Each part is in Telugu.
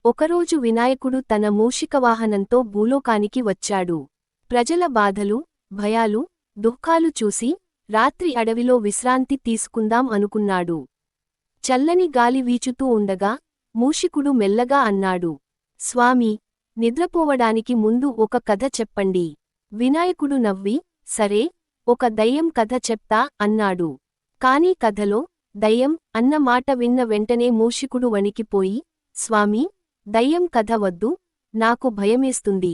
ఒకరోజు వినాయకుడు తన మూషికవాహనంతో భూలోకానికి వచ్చాడు. ప్రజల బాధలు, భయాలు, దుఃఖాలు చూసి రాత్రి అడవిలో విశ్రాంతి తీసుకుందాం అనుకున్నాడు. చల్లని గాలి వీచుతూ ఉండగా మూషికుడు మెల్లగా అన్నాడు, స్వామీ, నిద్రపోవడానికి ముందు ఒక కథ చెప్పండి. వినాయకుడు నవ్వి, సరే, ఒక దయ్యం కథ చెప్తా అన్నాడు. కాని కథలో దయ్యం అన్న మాట విన్న వెంటనే మూషికుడు వణికిపోయి, స్వామీ, దయ్యం కథ వద్దు, నాకు భయమేస్తుంది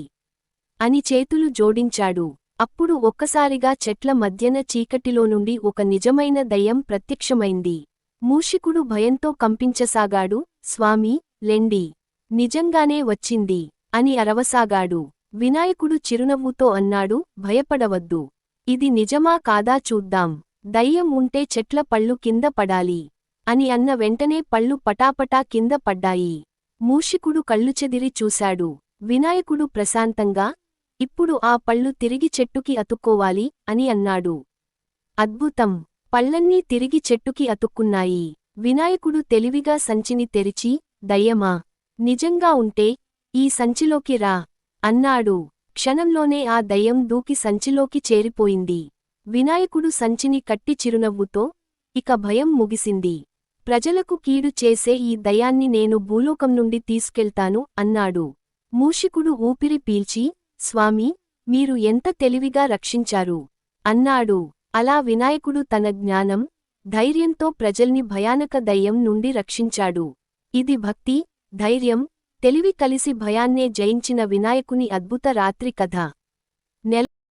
అని చేతులు జోడించాడు. అప్పుడు ఒక్కసారిగా చెట్ల మధ్యన చీకటిలో నుండి ఒక నిజమైన దయ్యం ప్రత్యక్షమైంది. మూషికుడు భయంతో కంపించసాగాడు. స్వామీ, లెండి, నిజంగానే వచ్చింది అని అరవసాగాడు. వినాయకుడు చిరునవ్వుతో అన్నాడు, భయపడవద్దు. ఇది నిజమా కాదా చూద్దాం. దయ్యం ఉంటే చెట్ల పళ్ళు కింద పడాలి అని అన్న వెంటనే పళ్ళు పటాపటా కింద పడ్డాయి. మూషికుడు కళ్ళుచెదిరి చూశాడు. వినాయకుడు ప్రశాంతంగా, ఇప్పుడు ఆ పళ్ళు తిరిగి చెట్టుకి అతుక్కోవాలి అని అన్నాడు. అద్భుతం! పళ్ళన్నీ తిరిగి చెట్టుకి అతుక్కున్నాయి. వినాయకుడు తెలివిగా సంచిని తెరిచి, దయ్యమా, నిజంగా ఉంటే ఈ సంచిలోకి రా అన్నాడు. క్షణంలోనే ఆ దయ్యం దూకి సంచిలోకి చేరిపోయింది. వినాయకుడు సంచిని కట్టి చిరునవ్వుతో, ఇక భయం ముగిసింది. ప్రజలకు కీడు చేసే ఈ దయ్యాన్ని నేను భూలోకం నుండి తీసుకెళ్తాను అన్నాడు. మూషికుడు ఊపిరి పీల్చి, స్వామీ, మీరు ఎంత తెలివిగా రక్షించారు అన్నాడు. అలా వినాయకుడు తన జ్ఞానం, ధైర్యంతో ప్రజల్ని భయానక దయ్యం నుండి రక్షించాడు. ఇది భక్తి, ధైర్యం, తెలివి కలిసి భయాన్నే జయించిన వినాయకుని అద్భుత రాత్రి కథ.